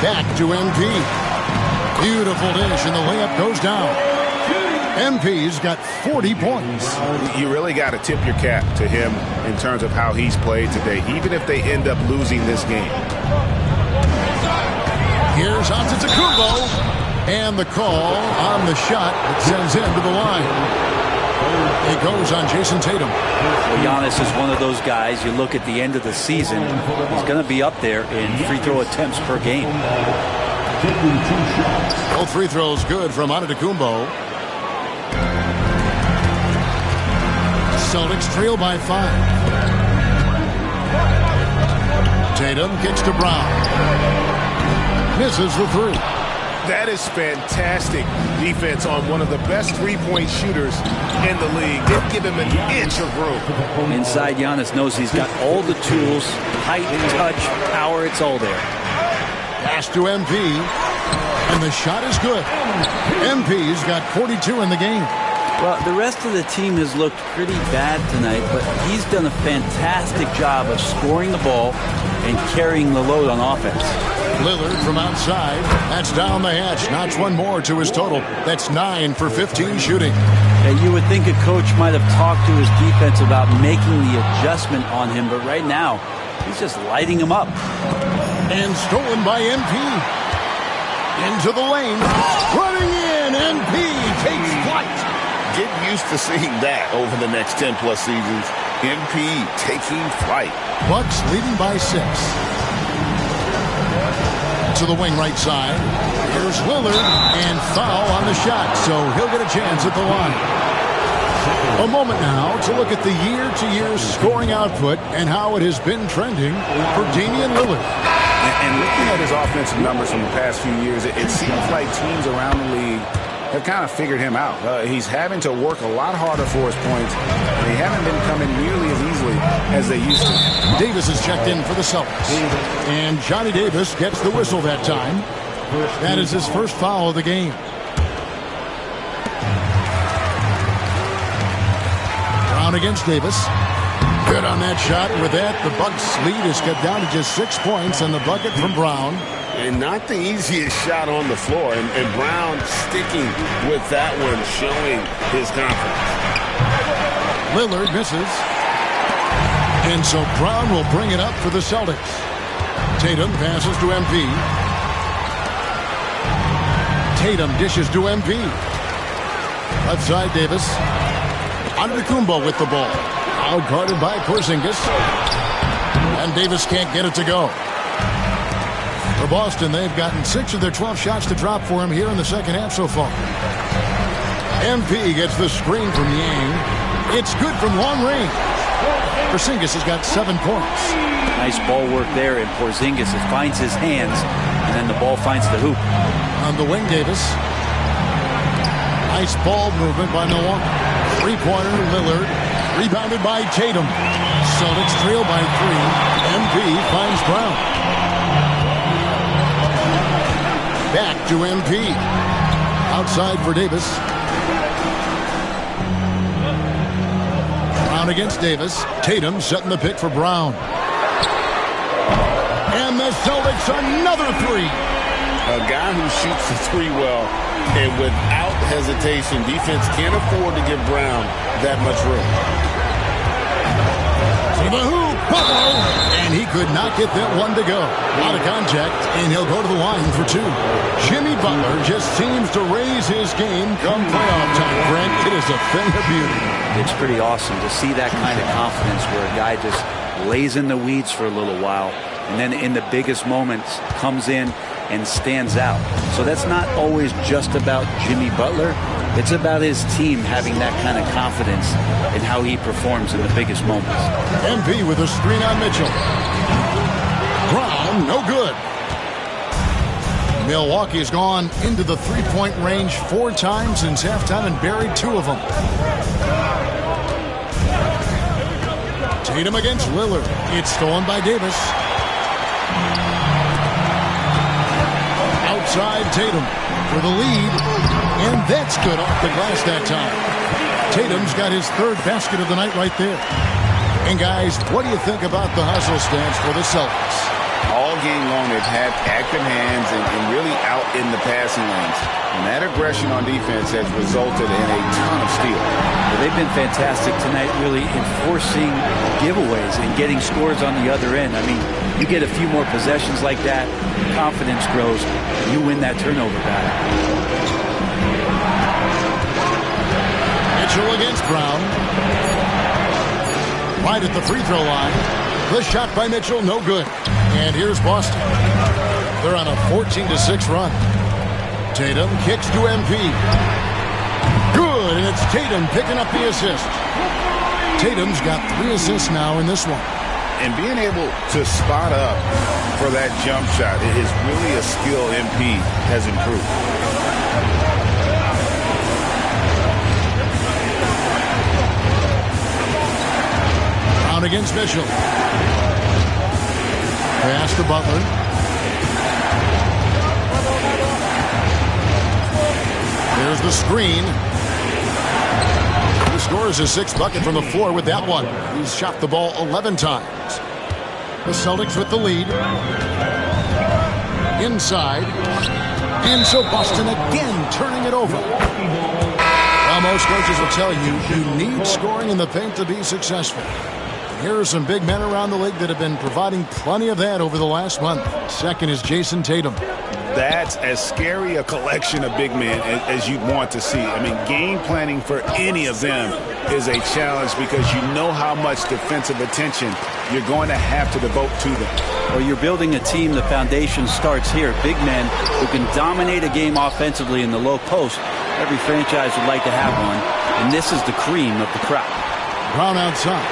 Back to MP. Beautiful dish, and the layup goes down. MP's got 40 points. You really got to tip your cap to him in terms of how he's played today, even if they end up losing this game. Here's Antetokounmpo, and the call on the shot that sends him to the line. It goes on Jason Tatum. Well, Giannis is one of those guys, you look at the end of the season, he's going to be up there in free throw attempts per game. Both free throws good from Antetokounmpo. Celtics trail by 5. Tatum kicks to Brown. Misses the 3. That is fantastic defense on one of the best three-point shooters in the league. Didn't give him an inch of room. Inside, Giannis knows he's got all the tools, height, touch, power, it's all there. Pass to MP, and the shot is good. MP's got 42 in the game. Well, the rest of the team has looked pretty bad tonight, but he's done a fantastic job of scoring the ball and carrying the load on offense. Lillard from outside. That's down the hatch. Knocks 1 more to his total. That's 9 for 15 shooting. And you would think a coach might have talked to his defense about making the adjustment on him, but right now, he's just lighting him up. And stolen by MP. Into the lane. Running in. MP takes flight. Get used to seeing that over the next 10-plus seasons. MP taking flight. Bucks leading by 6. To the wing right side. Here's Lillard, and foul on the shot, so he'll get a chance at the line. A moment now to look at the year-to-year scoring output and how it has been trending for Damian Lillard. And looking at his offensive numbers from the past few years, it seems like teams around the league have kind of figured him out. He's having to work a lot harder for his points, and they haven't been coming nearly as easily as they used to. Davis is checked in for the Celtics, and Johnny Davis gets the whistle that time. That is his first foul of the game. Brown against Davis. Good on that shot. With that, the Bucks lead is cut down to just 6 points and the bucket from Brown. And not the easiest shot on the floor. And Brown sticking with that one, showing his confidence. Lillard misses. And so Brown will bring it up for the Celtics. Tatum passes to MP. Tatum dishes to MP. Left side, Davis. Antetokounmpo with the ball. Out guarded by Porzingis. And Davis can't get it to go. For Boston, they've gotten 6 of their 12 shots to drop for him here in the second half so far. MP gets the screen from Yang. It's good from long range. Porzingis has got 7 points. Nice ball work there, and Porzingis finds his hands, and then the ball finds the hoop. On the wing, Davis. Nice ball movement by Milwaukee. Three-pointer, Lillard. Rebounded by Tatum. Celtics trail by 3. MP finds Brown. Back to MP. Outside for Davis. Brown against Davis. Tatum setting the pick for Brown. And the Celtics another 3. A guy who shoots the 3 well, and without hesitation, defense can't afford to give Brown that much room. To the hoop, Butler, and he could not get that one to go. Out of contact, and he'll go to the line for 2. Jimmy Butler just seems to raise his game come playoff time, Brent. It is a thing of beauty. It's pretty awesome to see that kind of confidence where a guy just lays in the weeds for a little while, and then in the biggest moments comes in and stands out. So that's not always just about Jimmy Butler. It's about his team having that kind of confidence in how he performs in the biggest moments. MP with a screen on Mitchell. Brown, no good. Milwaukee's gone into the three-point range 4 times since halftime and buried 2 of them. Tatum against Lillard. It's stolen by Davis. Outside Tatum for the lead. And that's good off the glass that time. Tatum's got his 3rd basket of the night right there. And guys, what do you think about the hustle stance for the Celtics? All game long, they've had active hands and really out in the passing lanes. And that aggression on defense has resulted in a ton of steals. Well, they've been fantastic tonight, really enforcing giveaways and getting scores on the other end. I mean, you get a few more possessions like that, confidence grows, you win that turnover battle. Mitchell against Brown. Right at the free throw line. The shot by Mitchell, no good. And here's Boston. They're on a 14-6 run. Tatum kicks to MP. Good, and it's Tatum picking up the assist. Tatum's got 3 assists now in this one. And being able to spot up for that jump shot is really a skill MP has improved. Brown against Mitchell. Pass to Butler. There's the screen. He scores his 6th bucket from the floor with that one. He's shot the ball 11 times. The Celtics with the lead. Inside. And so Boston again turning it over. Well, most coaches will tell you, you need scoring in the paint to be successful. Here are some big men around the league that have been providing plenty of that over the last month. Second is Jason Tatum. That's as scary a collection of big men as you'd want to see. I mean, game planning for any of them is a challenge because you know how much defensive attention you're going to have to devote to them. Well, you're building a team. The foundation starts here. Big men who can dominate a game offensively in the low post. Every franchise would like to have one, and this is the cream of the crop. Brown outside.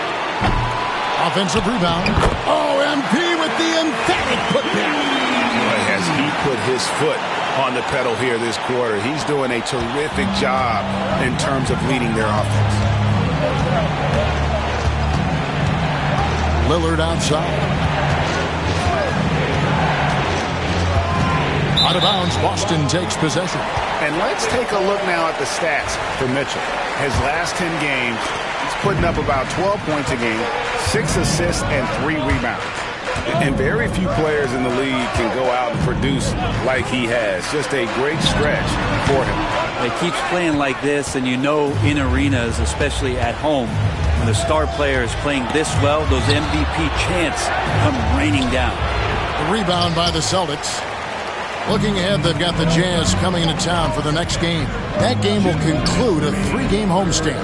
Offensive rebound. Oh, MP with the emphatic putback. Boy, has he put his foot on the pedal here this quarter. He's doing a terrific job in terms of leading their offense. Lillard outside. Out of bounds, Boston takes possession. And let's take a look now at the stats for Mitchell. His last 10 games, he's putting up about 12 points a game, 6 assists, and 3 rebounds. And very few players in the league can go out and produce like he has. Just a great stretch for him. He keeps playing like this, and you know in arenas, especially at home, when the star player is playing this well, those MVP chants come raining down. The rebound by the Celtics. Looking ahead, they've got the Jazz coming into town for the next game. That game will conclude a 3-game homestand.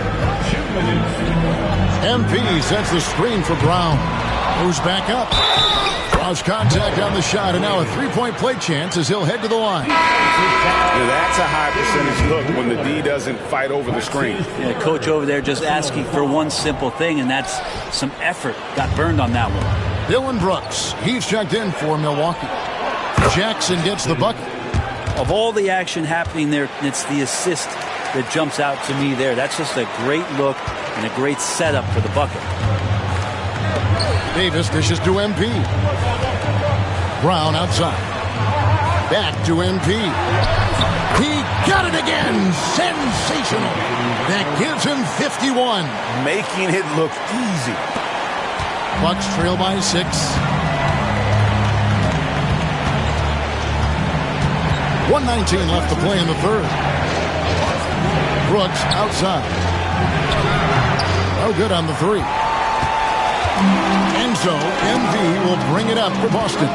MP sets the screen for Brown. Moves back up. Draws contact on the shot, and now a 3-point play chance as he'll head to the line. Yeah, that's a high percentage look when the D doesn't fight over the screen. Yeah, coach over there just asking for one simple thing, and that's some effort. Got burned on that one. Dylan Brooks, he's checked in for Milwaukee. Jackson gets the bucket. Of all the action happening there, it's the assist that jumps out to me there. That's just a great look and a great setup for the bucket. Davis dishes to MP. Brown outside. Back to MP. He got it again. Sensational. That gives him 51. Making it look easy. Bucks trail by 6. 1:19 left to play in the third. Brooks outside. No good on the 3. And so MV will bring it up for Boston.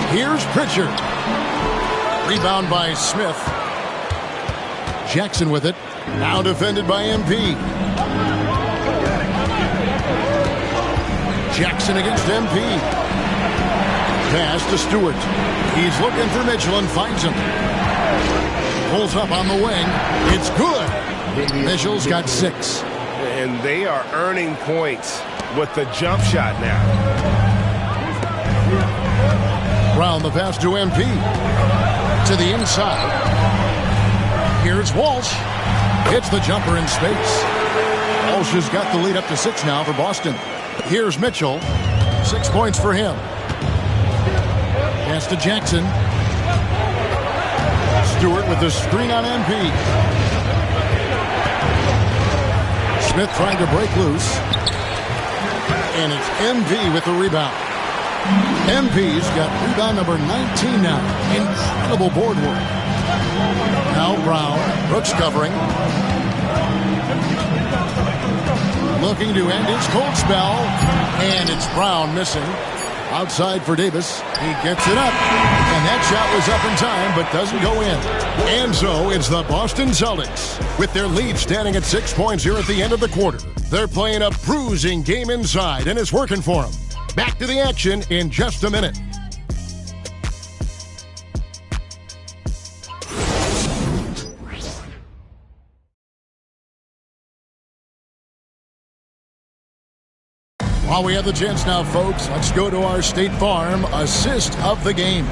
Here's Pritchard. Rebound by Smith. Jackson with it. Now defended by MP. Jackson against MP. Pass to Stewart. He's looking for Mitchell and finds him. Pulls up on the wing. It's good. Mitchell's got 6. And they are earning points with the jump shot now. Brown the pass to MP. To the inside. Here's Walsh. Hits the jumper in space. Walsh has got the lead up to 6 now for Boston. Here's Mitchell. 6 points for him. Pass to Jackson. Stewart with the screen on MP. Smith trying to break loose. And it's MV with the rebound. MV's got rebound number 19 now. Incredible board work. Now Brown. Brooks covering. Looking to end his cold spell. And it's Brown missing. Outside for Davis. He gets it up. And that shot was up in time, but doesn't go in. And so it's the Boston Celtics with their lead standing at 6 points here at the end of the quarter. They're playing a bruising game inside, and it's working for them. Back to the action in just a minute. While we have the chance now, folks, let's go to our State Farm assist of the game.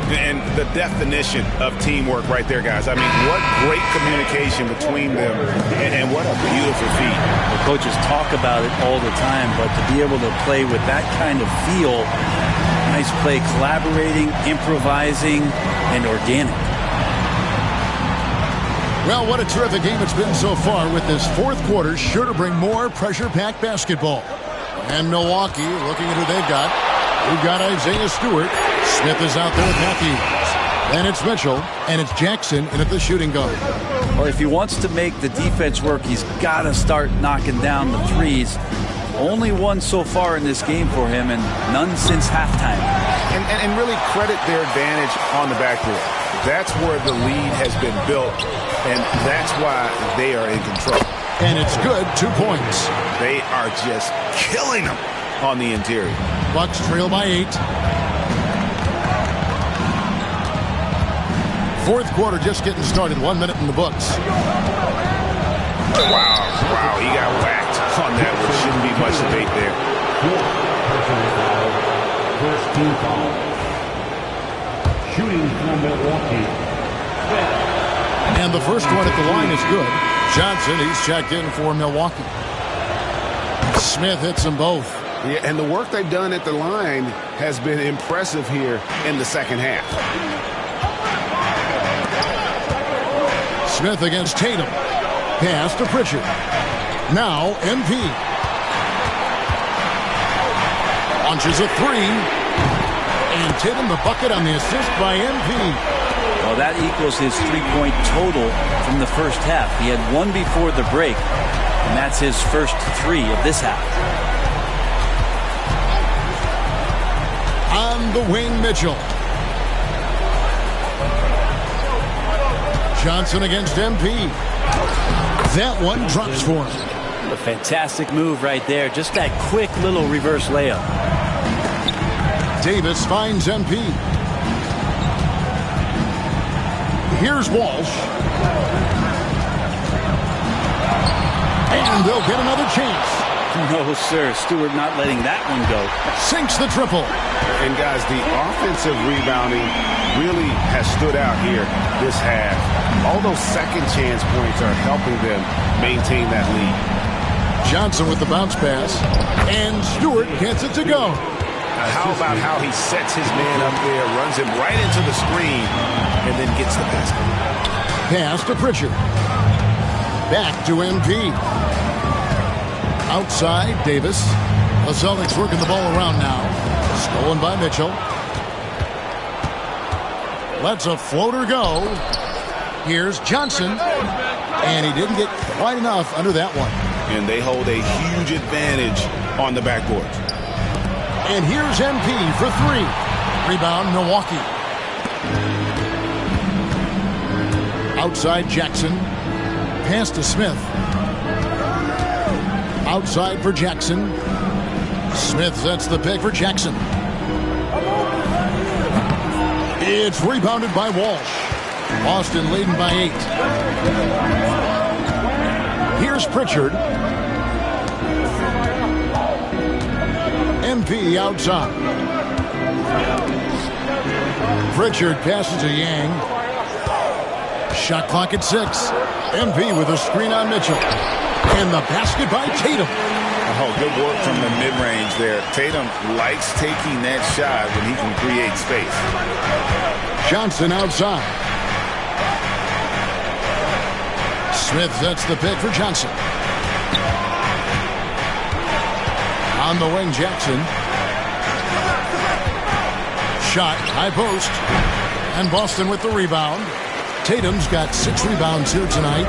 And the definition of teamwork right there, guys. I mean, what great communication between them, and what a beautiful feat. The coaches talk about it all the time, but to be able to play with that kind of feel, nice play, collaborating, improvising, and organic. Well, what a terrific game it's been so far, with this fourth quarter sure to bring more pressure-packed basketball. And Milwaukee, looking at who they've got. We've got Isaiah Stewart. Smith is out there with Matthews. Then it's Mitchell, and it's Jackson in at the shooting guard. Well, if he wants to make the defense work, he's got to start knocking down the threes. Only one so far in this game for him, and none since halftime. And really credit their advantage on the backboard. That's where the lead has been built, and that's why they are in control. And it's good, 2 points. They are just killing them on the interior. Bucks trail by 8. Fourth quarter just getting started. 1 minute in the books. Wow, he got whacked on that one. Shouldn't be much debate there. First team foul. Shooting for Milwaukee. And the first one at the line is good. Johnson, he's checked in for Milwaukee. Smith hits them both. Yeah, and the work they've done at the line has been impressive here in the second half. Smith against Tatum. Pass to Pritchard. Now MP. Launches a three. And Tatum the bucket on the assist by MP. Well, that equals his three-point total from the first half. He had one before the break, and that's his first three of this half. On the wing, Mitchell. Johnson against MP. That one drops for him. A fantastic move right there. Just that quick little reverse layup. Davis finds MP. Here's Walsh. And they'll get another chance. No, sir. Stewart not letting that one go. Sinks the triple. And, guys, the offensive rebounding really has stood out here this half. All those second chance points are helping them maintain that lead. Johnson with the bounce pass. And Stewart gets it to go. How about how he sets his man up there, runs him right into the screen, and then gets the basket. Pass to Pritchard. Back to MP. Outside, Davis. The Celtics working the ball around now. Stolen by Mitchell. Lets a floater go. Here's Johnson. And he didn't get quite enough under that one. And they hold a huge advantage on the backboard. And here's MP for three. Rebound, Milwaukee. Outside, Jackson. Pass to Smith. Outside for Jackson. Smith sets the pick for Jackson. It's rebounded by Walsh. Boston leading by 8. Here's Pritchard. MP outside. Pritchard passes to Yang. Shot clock at 6. MP with a screen on Mitchell. And the basket by Tatum. Oh, good work from the mid-range there. Tatum likes taking that shot when he can create space. Johnson outside. Smith sets the pick for Johnson. On the wing, Jackson. Shot, high post. And Boston with the rebound. Tatum's got 6 rebounds here tonight.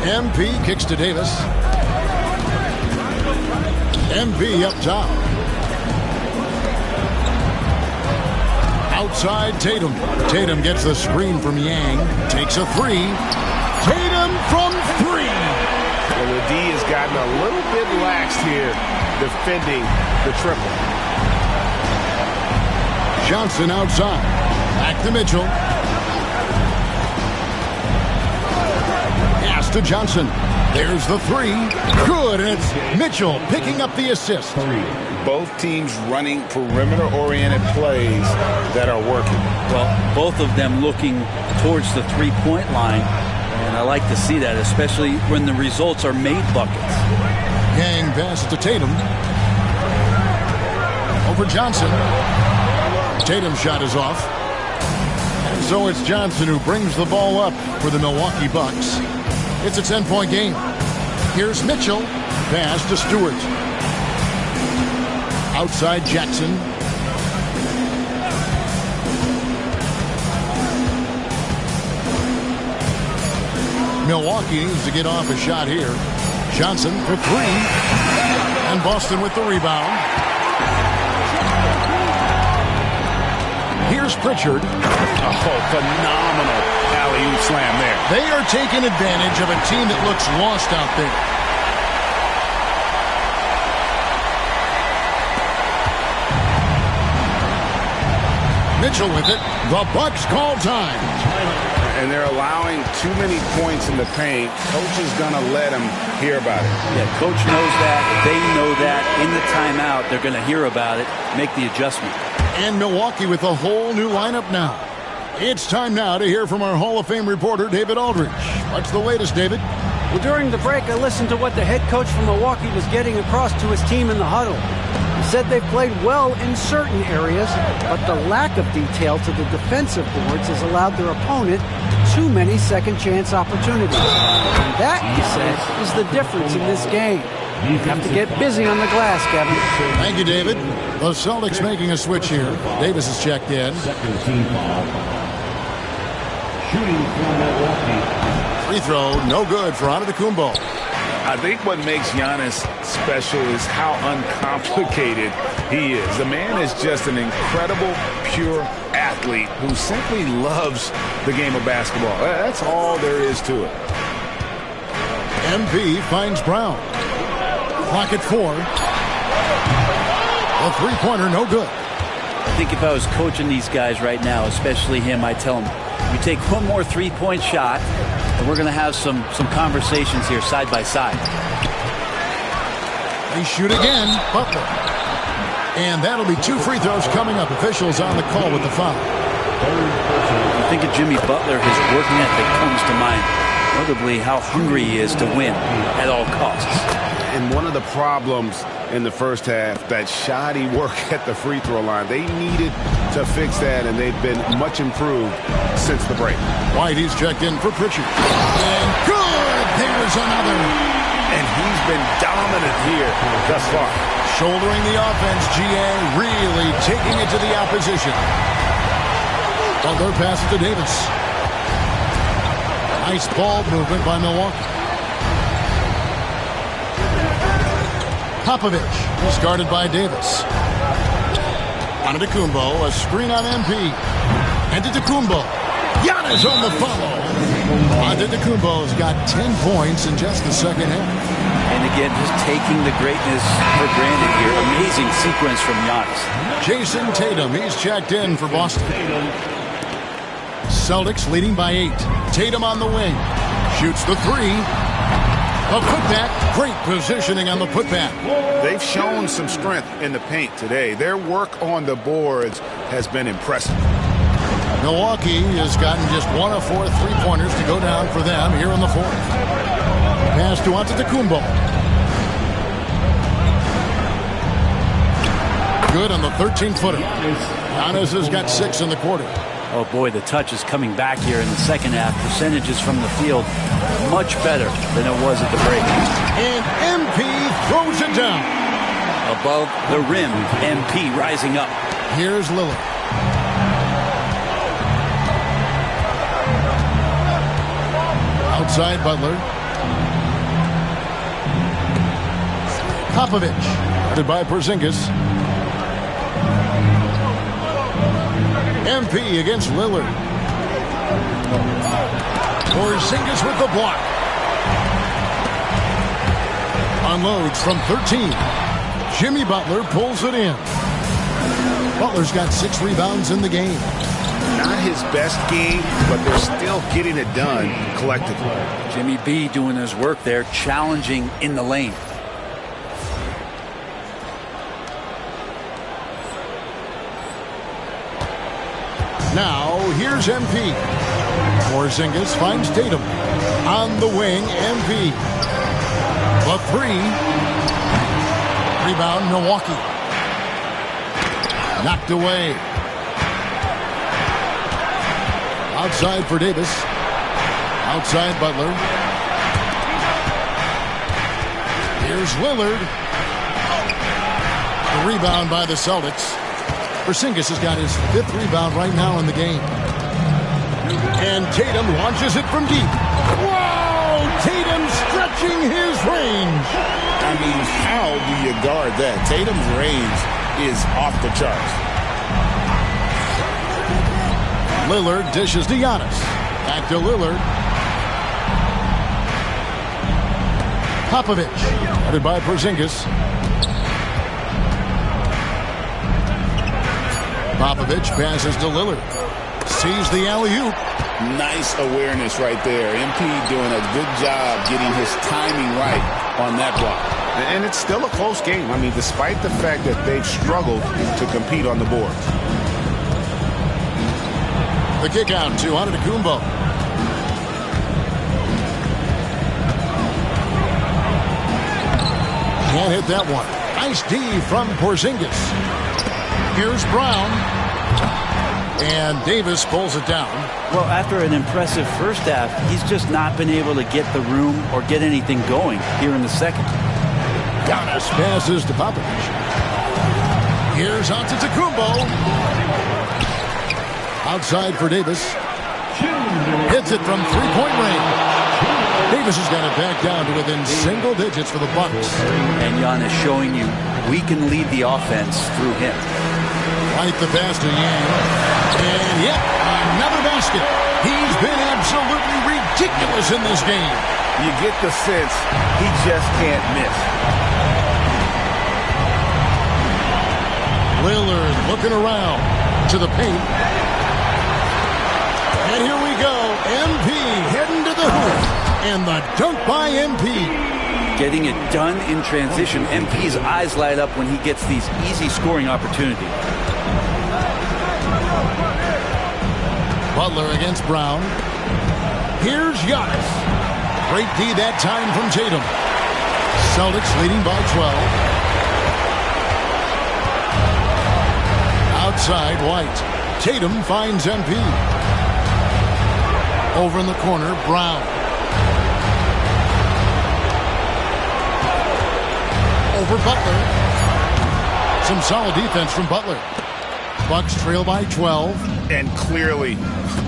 MP kicks to Davis. MP up top. Outside Tatum. Tatum gets the screen from Yang. Takes a three. Tatum from 3. Well, the D has gotten a little bit lax here defending the triple. Johnson outside. Back to Mitchell. Pass to Johnson. There's the 3. Good, and it's Mitchell picking up the assist. Both teams running perimeter-oriented plays that are working. Well, both of them looking towards the three-point line. And I like to see that, especially when the results are made buckets. Yang passes to Tatum. Over Johnson. Tatum's shot is off. And so it's Johnson who brings the ball up for the Milwaukee Bucks. It's a 10-point game. Here's Mitchell. Pass to Stewart. Outside Jackson. Milwaukee needs to get off a shot here. Johnson for 3. And Boston with the rebound. Here's Pritchard. Oh, phenomenal alley-oop slam there. They are taking advantage of a team that looks lost out there. Mitchell with it. The Bucks call time. And they're allowing too many points in the paint. Coach is going to let them hear about it. Yeah, coach knows that. They know that. In the timeout, they're going to hear about it, make the adjustment. And Milwaukee with a whole new lineup now. It's time now to hear from our Hall of Fame reporter, David Aldridge. What's the latest, David? Well, during the break, I listened to what the head coach from Milwaukee was getting across to his team in the huddle. He said they've played well in certain areas, but the lack of detail to the defensive boards has allowed their opponent too many second chance opportunities. And that, he said, is the difference in this game. You have to get busy on the glass, Kevin. Thank you, David. The Celtics making a switch here. Davis is checked in. Second team foul. Shooting from Milwaukee. Free throw, no good for Antetokounmpo. I think what makes Giannis special is how uncomplicated he is. The man is just an incredible, pure athlete who simply loves the game of basketball. That's all there is to it. MP finds Brown. Clock at 4. A three-pointer, no good. I think if I was coaching these guys right now, especially him, I'd tell him, you take one more three-point shot, and we're going to have some conversations here side by side. They shoot again. Butler. And that'll be 2 free throws coming up. Officials on the call with the foul. I think of Jimmy Butler, his work ethic comes to mind. Notably, how hungry he is to win at all costs. And one of the problems in the first half, that shoddy work at the free throw line. They needed to fix that, and they've been much improved since the break. White, he's checked in for Pritchard. And good! There's another. And he's been dominant here thus far. Shouldering the offense, GA really taking it to the opposition. Butler passes to Davis. Nice ball movement by Milwaukee. Popovich is guarded by Davis. Antetokounmpo, a screen on MP. Antetokounmpo. Giannis on the follow. Antetokounmpo's got 10 points in just the second half. And again, just taking the greatness for granted here. Amazing sequence from Giannis. Jason Tatum, he's checked in for Boston. Celtics leading by 8. Tatum on the wing. Shoots the 3. A putback. Great positioning on the putback. They've shown some strength in the paint today. Their work on the boards has been impressive. Milwaukee has gotten just 1 of 4 three-pointers to go down for them here in the 4th. Pass to Antetokounmpo. Good on the 13-footer. Giannis has got 6 in the quarter. Oh boy, the touch is coming back here in the second half. Percentages from the field much better than it was at the break. And MP throws it down. Above the rim, MP rising up. Here's Lillard. Outside Butler. Popovich. Guarded by Porzingis. MP against Lillard. Porzingis with the block. Unloads from 13. Jimmy Butler pulls it in. Butler's got 6 rebounds in the game. Not his best game, but they're still getting it done collectively. Jimmy B doing his work there, challenging in the lane. Now, here's MP. Porzingis finds Tatum. On the wing, MP. A 3. Rebound, Milwaukee. Knocked away. Outside for Davis. Outside Butler. Here's Lillard. The rebound by the Celtics. Porzingis has got his 5th rebound right now in the game. And Tatum launches it from deep. Wow! Tatum stretching his range. I mean, how do you guard that? Tatum's range is off the charts. Lillard dishes to Giannis. Back to Lillard. Popovich. Guarded by Porzingis. Popovich passes to Lillard. Sees the alley-oop. Nice awareness right there. MP doing a good job getting his timing right on that block. And it's still a close game. I mean, despite the fact that they've struggled to compete on the boards. The kick out to Antetokounmpo. Can't hit that one. Nice D from Porzingis. Here's Brown. And Davis pulls it down. Well, after an impressive first half, he's just not been able to get the room or get anything going here in the second. Giannis passes to Popovich. Here's Antetokounmpo. Outside for Davis. Hits it from three-point range. Davis has got it back down to within single digits for the Bucks. And Giannis showing you we can lead the offense through him. Right the pass to Yang. And yet, another basket. He's been absolutely ridiculous in this game. You get the sense he just can't miss. Lillard looking around to the paint. And here we go. MP heading to the hoop. And the dunk by MP. Getting it done in transition. MP's eyes light up when he gets these easy scoring opportunities. Butler against Brown. Here's Giannis. Great D that time from Tatum. Celtics leading by 12. Outside, White. Tatum finds MP. Over in the corner, Brown. Over Butler. Some solid defense from Butler. Bucks trail by 12. And clearly,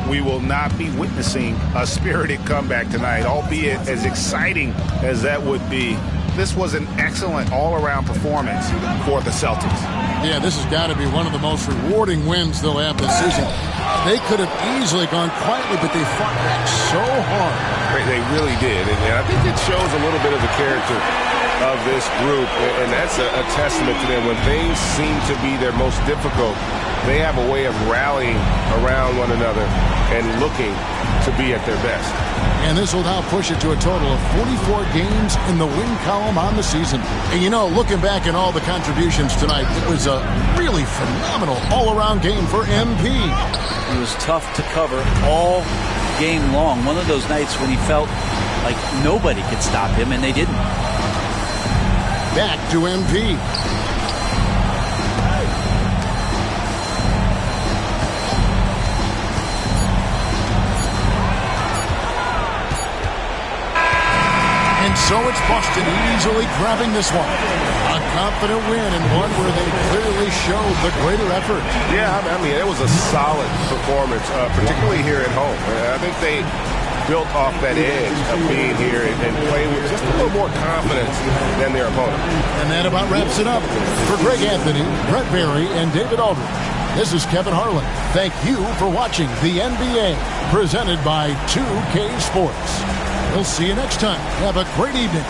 we will not be witnessing a spirited comeback tonight, albeit as exciting as that would be. This was an excellent all-around performance for the Celtics. Yeah, this has got to be one of the most rewarding wins they'll have this season. They could have easily gone quietly, but they fought back so hard. They really did, and I think it shows a little bit of the character of this group, and that's a testament to them. When things seem to be their most difficult, they have a way of rallying around one another and looking to be at their best. And this will now push it to a total of 44 games in the win column on the season. And you know, looking back at all the contributions tonight, it was a really phenomenal all-around game for MP. It was tough to cover all game long. One of those nights when he felt like nobody could stop him, and they didn't. Back to MP. And so it's Boston easily grabbing this one. A confident win and one where they clearly showed the greater effort. Yeah, I mean, it was a solid performance, particularly here at home. I think they built off that edge of being here and playing with just a little more confidence than their opponent. And that about wraps it up. For Greg Anthony, Brett Berry, and David Aldridge, this is Kevin Harlan. Thank you for watching the NBA, presented by 2K Sports. We'll see you next time. Have a great evening.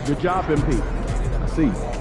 Good job, MP. I see you.